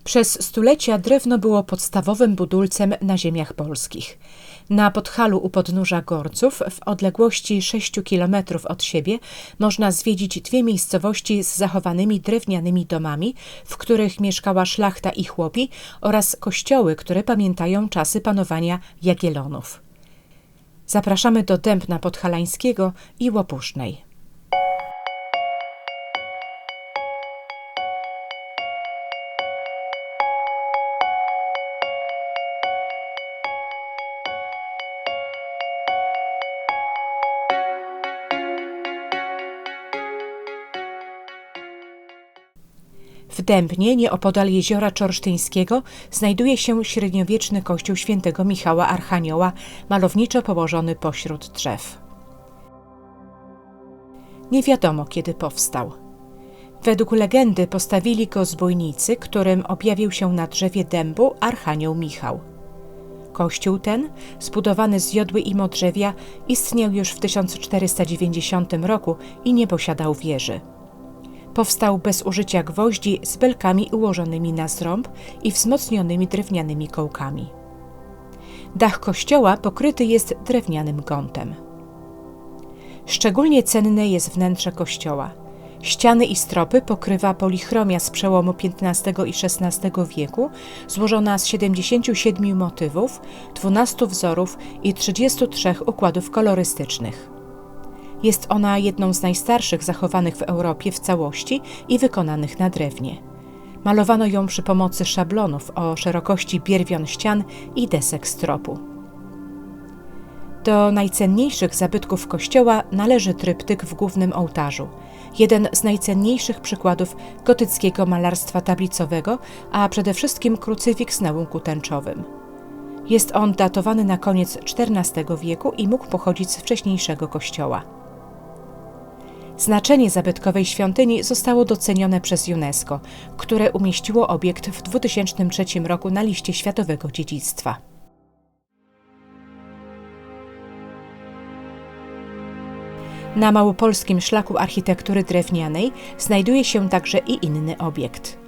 Przez stulecia drewno było podstawowym budulcem na ziemiach polskich. Na Podhalu u podnóża Gorców, w odległości 6 kilometrów od siebie, można zwiedzić dwie miejscowości z zachowanymi drewnianymi domami, w których mieszkała szlachta i chłopi, oraz kościoły, które pamiętają czasy panowania Jagiellonów. Zapraszamy do Dębna Podhalańskiego i Łopusznej. W Dębnie, nieopodal Jeziora Czorsztyńskiego, znajduje się średniowieczny kościół świętego Michała Archanioła, malowniczo położony pośród drzew. Nie wiadomo, kiedy powstał. Według legendy postawili go zbójnicy, którym objawił się na drzewie dębu Archanioł Michał. Kościół ten, zbudowany z jodły i modrzewia, istniał już w 1490 roku i nie posiadał wieży. Powstał bez użycia gwoździ, z belkami ułożonymi na zrąb i wzmocnionymi drewnianymi kołkami. Dach kościoła pokryty jest drewnianym gątem. Szczególnie cenne jest wnętrze kościoła. Ściany i stropy pokrywa polichromia z przełomu XV i XVI wieku, złożona z 77 motywów, 12 wzorów i 33 układów kolorystycznych. Jest ona jedną z najstarszych zachowanych w Europie w całości i wykonanych na drewnie. Malowano ją przy pomocy szablonów o szerokości bierwion ścian i desek stropu. Do najcenniejszych zabytków kościoła należy tryptyk w głównym ołtarzu, jeden z najcenniejszych przykładów gotyckiego malarstwa tablicowego, a przede wszystkim krucyfiks na łunku tęczowym. Jest on datowany na koniec XIV wieku i mógł pochodzić z wcześniejszego kościoła. Znaczenie zabytkowej świątyni zostało docenione przez UNESCO, które umieściło obiekt w 2003 roku na liście światowego dziedzictwa. Na małopolskim szlaku architektury drewnianej znajduje się także i inny obiekt.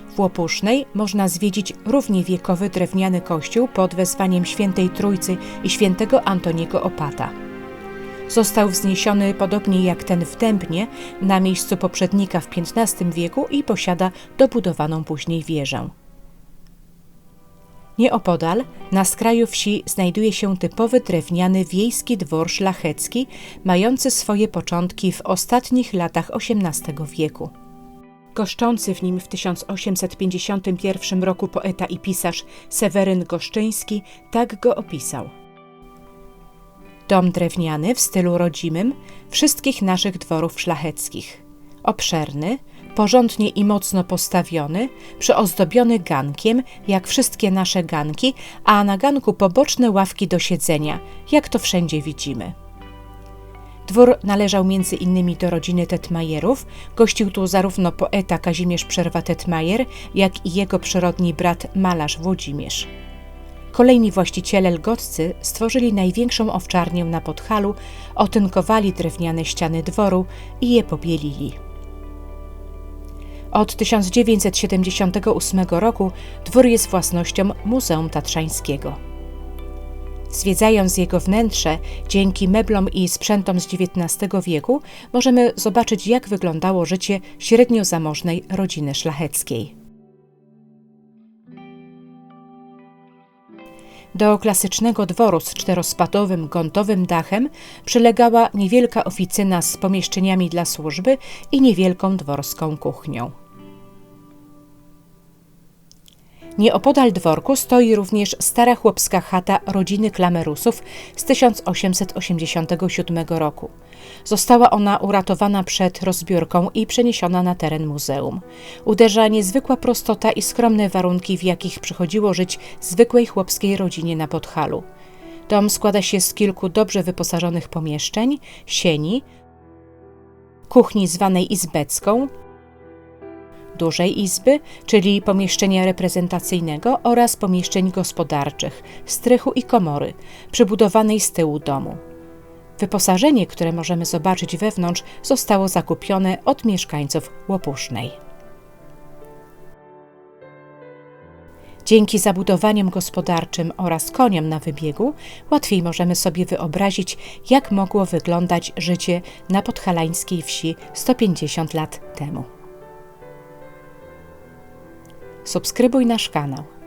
W Łopusznej można zwiedzić równie wiekowy drewniany kościół pod wezwaniem Świętej Trójcy i świętego Antoniego Opata. Został wzniesiony podobnie jak ten w Dębnie na miejscu poprzednika w XV wieku i posiada dobudowaną później wieżę. Nieopodal, na skraju wsi, znajduje się typowy drewniany wiejski dwór szlachecki, mający swoje początki w ostatnich latach XVIII wieku. Goszczący w nim w 1851 roku poeta i pisarz Seweryn Goszczyński tak go opisał. Dom drewniany w stylu rodzimym wszystkich naszych dworów szlacheckich. Obszerny, porządnie i mocno postawiony, przyozdobiony gankiem, jak wszystkie nasze ganki, a na ganku poboczne ławki do siedzenia, jak to wszędzie widzimy. Dwór należał między innymi do rodziny Tetmajerów, gościł tu zarówno poeta Kazimierz Przerwa-Tetmajer, jak i jego przyrodni brat malarz Włodzimierz. Kolejni właściciele lgotcy stworzyli największą owczarnię na Podhalu, otynkowali drewniane ściany dworu i je pobielili. Od 1978 roku dwór jest własnością Muzeum Tatrzańskiego. Zwiedzając jego wnętrze, dzięki meblom i sprzętom z XIX wieku możemy zobaczyć, jak wyglądało życie średnio zamożnej rodziny szlacheckiej. Do klasycznego dworu z czterospadowym, gątowym dachem przylegała niewielka oficyna z pomieszczeniami dla służby i niewielką dworską kuchnią. Nieopodal dworku stoi również stara chłopska chata rodziny Klamerusów z 1887 roku. Została ona uratowana przed rozbiórką i przeniesiona na teren muzeum. Uderza niezwykła prostota i skromne warunki, w jakich przychodziło żyć zwykłej chłopskiej rodzinie na Podhalu. Dom składa się z kilku dobrze wyposażonych pomieszczeń, sieni, kuchni zwanej izbecką, dużej izby, czyli pomieszczenia reprezentacyjnego, oraz pomieszczeń gospodarczych, strychu i komory, przybudowanej z tyłu domu. Wyposażenie, które możemy zobaczyć wewnątrz, zostało zakupione od mieszkańców Łopusznej. Dzięki zabudowaniom gospodarczym oraz koniom na wybiegu łatwiej możemy sobie wyobrazić, jak mogło wyglądać życie na podhalańskiej wsi 150 lat temu. Subskrybuj nasz kanał.